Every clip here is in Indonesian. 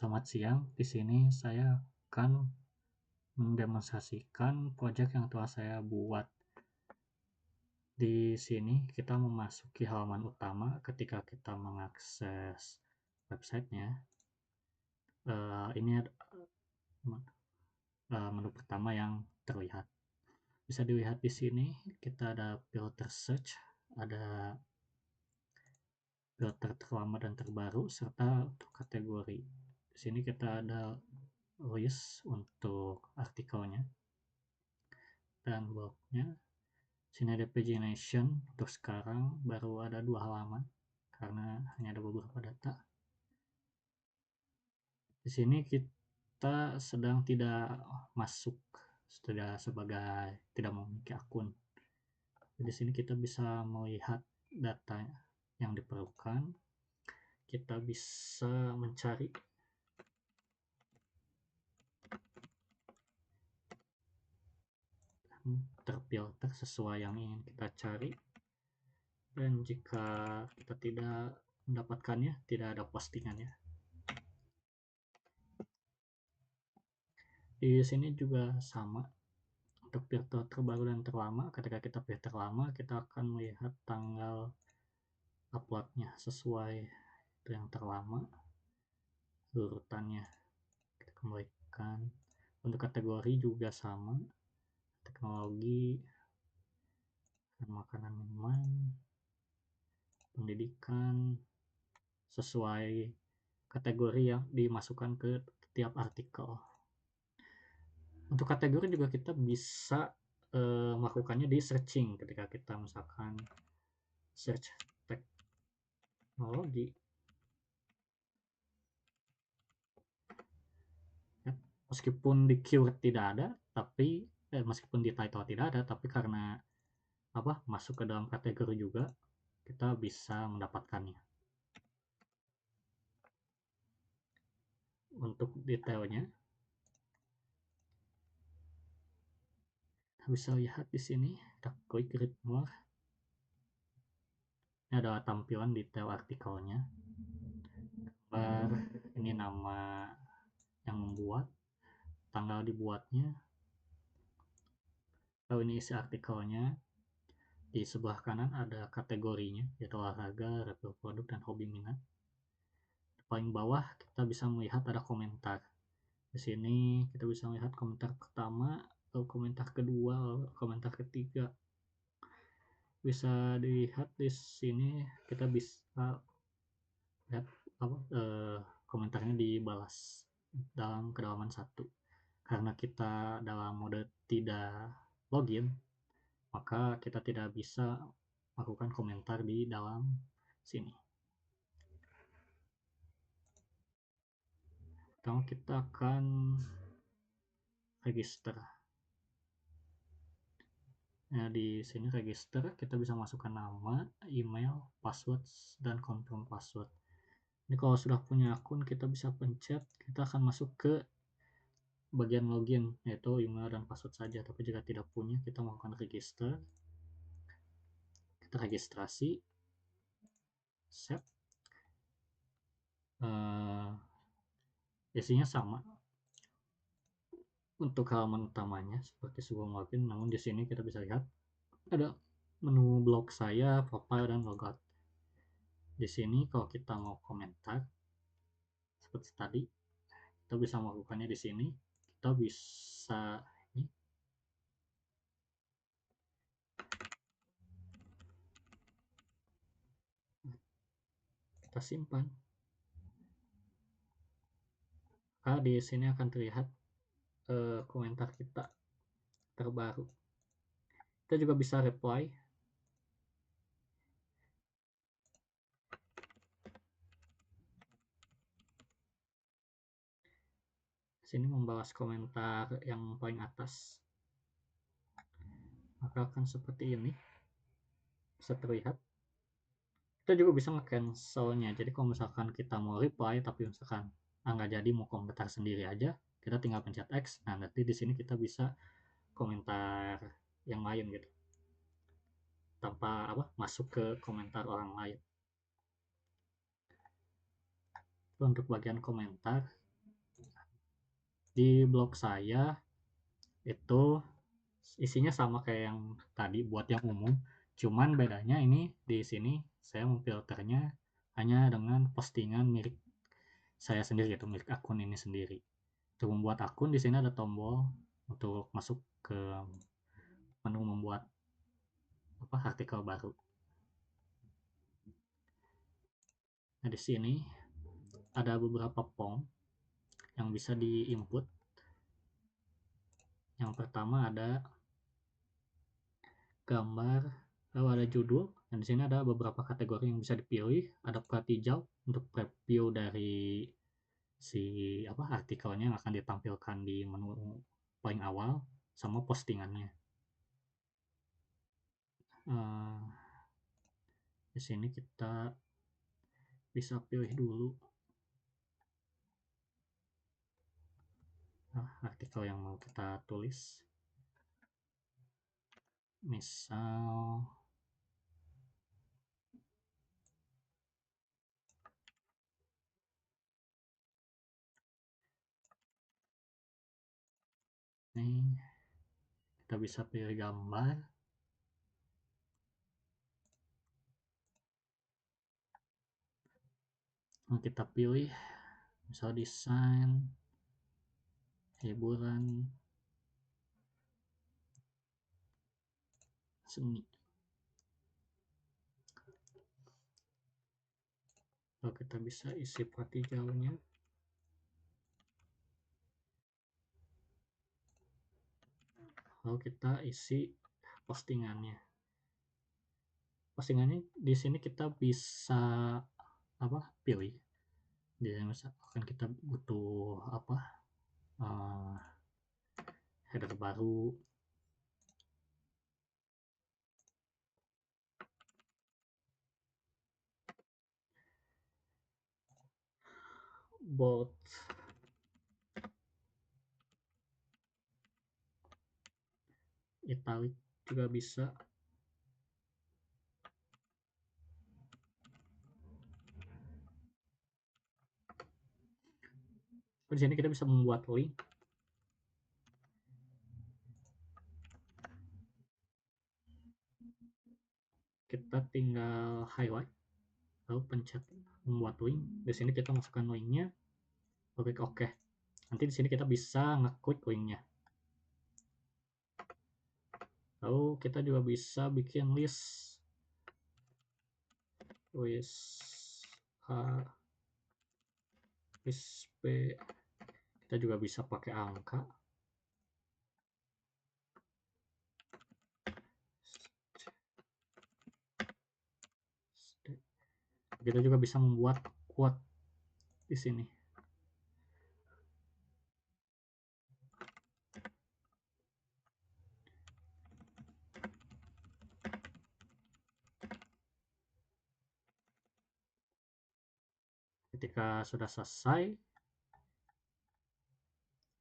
Selamat siang, di sini saya akan mendemonstrasikan proyek yang telah saya buat. Di sini kita memasuki halaman utama ketika kita mengakses websitenya. Ini menu pertama yang terlihat. Bisa dilihat di sini kita ada filter search, ada filter terlama dan terbaru, serta untuk kategori. Di sini kita ada list untuk artikelnya dan blognya. Sini ada pagination, untuk sekarang baru ada 2 halaman karena hanya ada beberapa data. Di sini kita sedang tidak masuk, sudah sebagai tidak memiliki akun. Di sini kita bisa melihat data yang diperlukan. Kita bisa mencari terfilter sesuai yang ingin kita cari, dan jika kita tidak mendapatkannya, tidak ada postingannya. Di sini juga sama untuk filter terbaru dan terlama. Ketika kita pilih terlama, kita akan melihat tanggal uploadnya sesuai yang terlama, urutannya kita kembalikan. Untuk kategori juga sama, teknologi, makanan minuman, pendidikan, sesuai kategori yang dimasukkan ke tiap artikel. Untuk kategori juga kita bisa melakukannya di searching. Ketika kita misalkan search teknologi, ya, meskipun di keyword tidak ada, tapi meskipun di title tidak ada, tapi karena masuk ke dalam kategori juga, kita bisa mendapatkannya. Untuk detailnya bisa lihat di sini, kita klik read more. Ini adalah tampilan detail artikelnya. Ini nama yang membuat, tanggal dibuatnya, lalu ini isi artikelnya. Di sebelah kanan ada kategorinya, yaitu olahraga, review produk, dan hobi minat. Di paling bawah kita bisa melihat ada komentar. Di sini kita bisa melihat komentar pertama, lalu komentar kedua, lalu komentar ketiga. Bisa dilihat di sini, kita bisa lihat komentarnya dibalas dalam kedalaman 1. Karena kita dalam mode tidak login, maka kita tidak bisa melakukan komentar di dalam sini. Pertama kita akan register. Nah, di sini register kita bisa masukkan nama, email, password, dan confirm password. Ini kalau sudah punya akun, kita bisa pencet, kita akan masuk ke bagian login, yaitu email dan password saja. Tapi jika tidak punya, kita melakukan register, kita registrasi, set. Isinya sama untuk halaman utamanya seperti sebelum login, namun di sini kita bisa lihat ada menu blog saya, profile, dan logout. Di sini kalau kita mau komentar seperti tadi, kita bisa melakukannya di sini. Kita bisa ini, kita simpan. Di sini akan terlihat komentar kita terbaru. Kita juga bisa reply. Sini membalas komentar yang paling atas. Maka akan seperti ini. Bisa terlihat. Kita juga bisa nge-cancelnya. Jadi kalau misalkan kita mau reply tapi misalkan nggak jadi, mau komentar sendiri aja, kita tinggal pencet X. Nah, nanti di sini kita bisa komentar yang lain gitu, tanpa masuk ke komentar orang lain. Untuk bagian komentar, Di blog saya itu isinya sama kayak yang tadi buat yang umum, cuman bedanya ini di sini saya memfilternya hanya dengan postingan milik saya sendiri, gitu, milik akun ini sendiri. Untuk membuat akun di sini ada tombol untuk masuk ke menu membuat artikel baru. Nah, di sini ada beberapa form yang bisa di-input. Yang pertama ada gambar, lalu ada judul, dan di sini ada beberapa kategori yang bisa dipilih. Ada pratijal untuk preview dari si artikelnya yang akan ditampilkan di menu paling awal, sama postingannya. Di sini kita bisa pilih dulu artikel yang mau kita tulis. Misal ini kita bisa pilih gambar. Nah, kita pilih misal desain, hiburan, seni. Lalu kita bisa isi partikelnya. Lalu kita isi postingannya. Postingannya di sini kita bisa pilih. Jadi misalkan kita butuh uh, header baru, bold, italic juga bisa. Di sini kita bisa membuat link. Kita tinggal highlight, lalu pencet membuat link. Di sini kita masukkan linknya, klik OK. Nanti di sini kita bisa ngeklik linknya. Lalu kita juga bisa bikin list A, list B. Kita juga bisa pakai angka. Kita juga bisa membuat quote di sini. Ketika sudah selesai,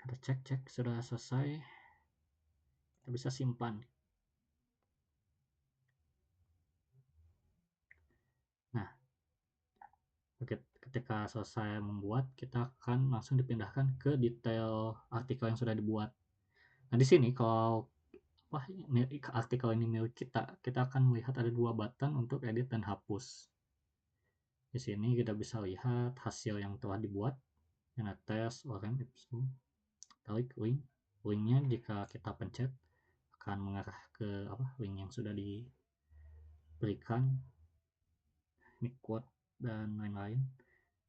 kita cek sudah selesai, kita bisa simpan. Nah, ketika selesai membuat, kita akan langsung dipindahkan ke detail artikel yang sudah dibuat. Nah, di sini kalau artikel ini milik kita, kita akan melihat ada dua button untuk edit dan hapus. Di sini kita bisa lihat hasil yang telah dibuat. Ada tes, orem, ipsum, talik, link. Linknya jika kita pencet akan mengarah ke link yang sudah diberikan. Ini quote dan lain-lain.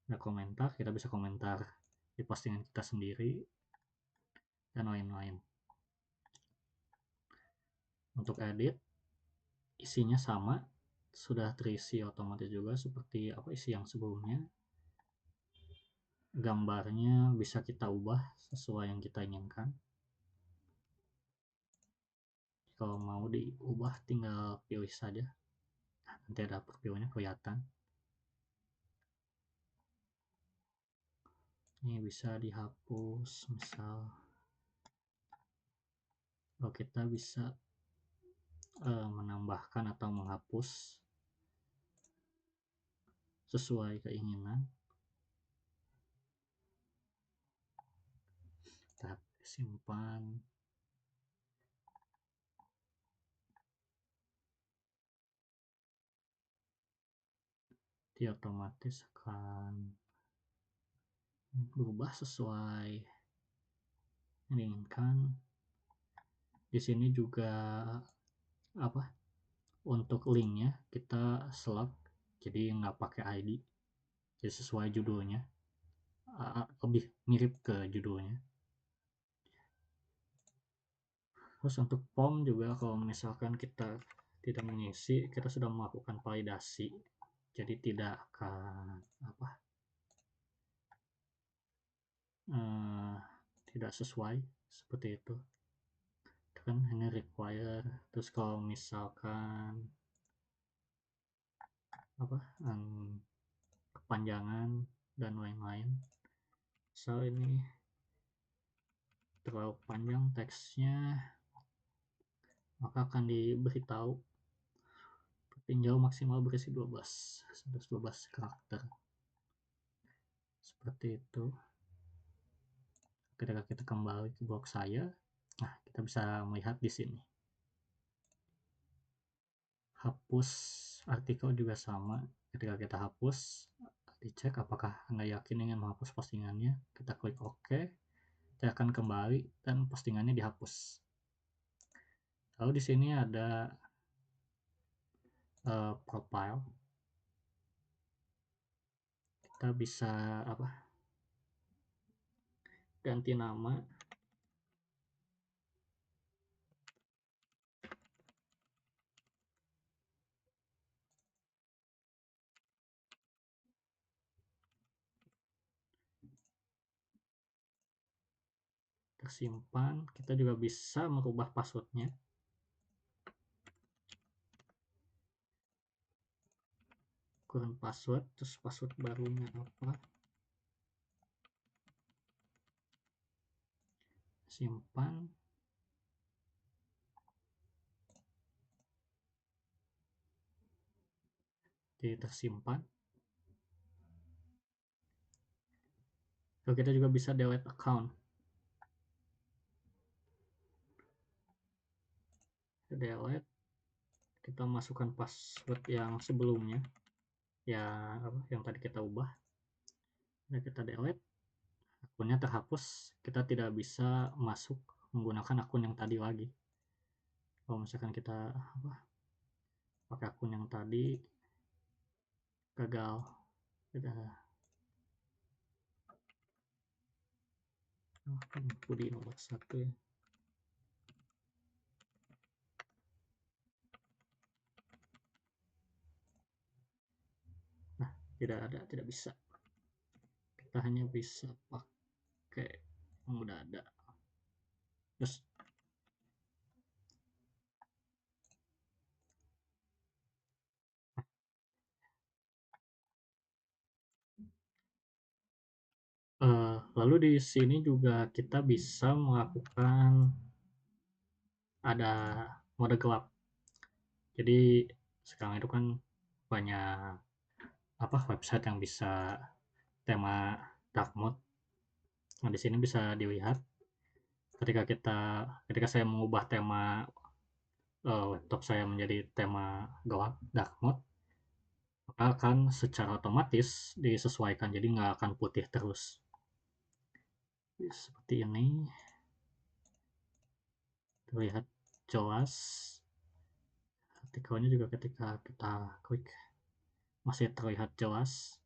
Ada komentar, kita bisa komentar di postingan kita sendiri dan lain-lain. Untuk edit, isinya sama, sudah terisi otomatis juga seperti isi yang sebelumnya. Gambarnya bisa kita ubah sesuai yang kita inginkan. Kalau mau diubah tinggal pilih saja. Nanti ada profilnya kelihatan. Ini bisa dihapus misal. Kalau kita bisa menambahkan atau menghapus sesuai keinginan. kita simpan. Dia otomatis akan berubah sesuai yang diinginkan. Di sini juga apa, untuk linknya kita select jadi nggak pakai ID, jadi sesuai judulnya, lebih mirip ke judulnya. Terus untuk form juga, kalau misalkan kita tidak mengisi, kita sudah melakukan validasi, jadi tidak akan tidak sesuai seperti itu. Itu kan hanya require. Terus kalau misalkan kepanjangan dan lain-lain, so ini terlalu panjang teksnya, maka akan diberitahu tinjau maksimal berisi 12 karakter seperti itu. Ketika kita kembali ke blog saya, nah kita bisa melihat di sini. Hapus artikel juga sama. Ketika kita hapus, dicek apakah Anda yakin ingin menghapus postingannya. Kita klik OK, kita akan kembali dan postingannya dihapus. Lalu di sini ada profile. Kita bisa ganti nama. Tersimpan. Kita juga bisa merubah passwordnya. Current password, terus password barunya apa, simpan. Jadi tersimpan. Lalu kita juga bisa delete account. Delete, kita masukkan password yang sebelumnya, yang tadi kita ubah. Nah, kita delete, akunnya terhapus. Kita tidak bisa masuk menggunakan akun yang tadi lagi. Kalau misalkan kita pakai akun yang tadi, gagal. Aku di nomor 1 ya. Nah, tidak bisa. Kita hanya bisa pakai yang udah ada. Terus lalu di sini juga kita bisa melakukan ada mode gelap. Jadi sekarang itu kan banyak website yang bisa tema dark mode. Nah, di sini bisa dilihat ketika saya mengubah tema laptop saya menjadi tema gelap dark mode, maka akan secara otomatis disesuaikan, jadi nggak akan putih terus. Seperti ini, terlihat jelas. Artikelnya juga ketika kita klik masih terlihat jelas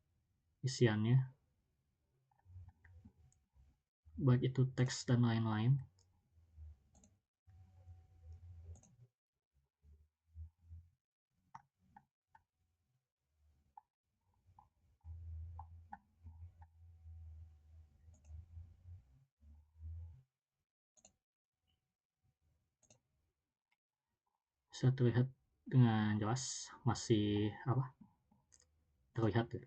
isiannya, baik itu teks dan lain-lain. Bisa terlihat dengan jelas, masih terlihat ya.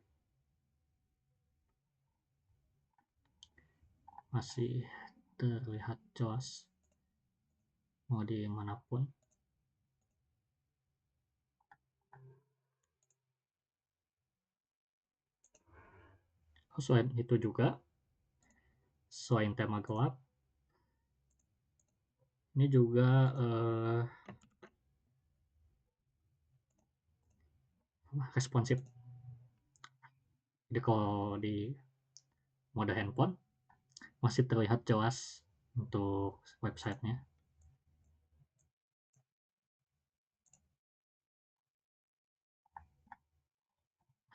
Masih terlihat jelas mau dimanapun. Selain itu juga, selain tema gelap, Ini juga responsif. Jadi kalau di mode handphone masih terlihat jelas untuk websitenya,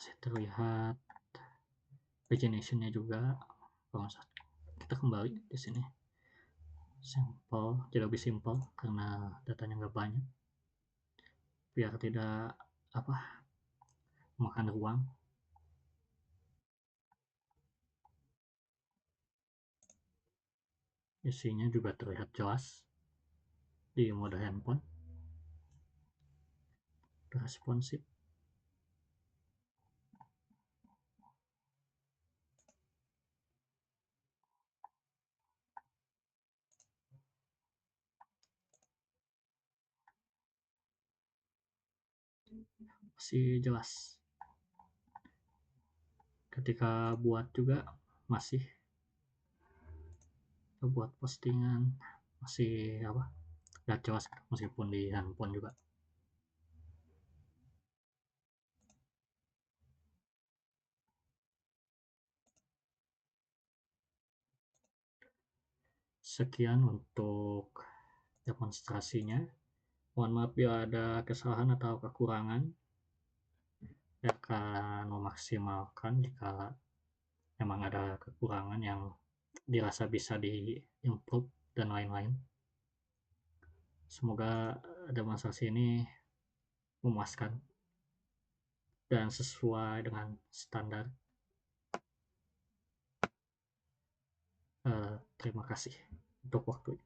masih terlihat paginationnya juga. Kalau kita kembali di sini, simple, jadi lebih simple karena datanya nggak banyak, biar tidak apa makan ruang. Isinya juga terlihat jelas di mode handphone, responsif. Masih jelas. Ketika buat juga masih buat postingan masih apa, gak jelas meskipun di handphone juga. Sekian untuk demonstrasinya. Mohon maaf bila ada kesalahan atau kekurangan. Saya akan memaksimalkan jika memang ada kekurangan yang dirasa bisa di-improve dan lain-lain. Semoga demonstrasi ini memuaskan dan sesuai dengan standar. Terima kasih untuk waktunya.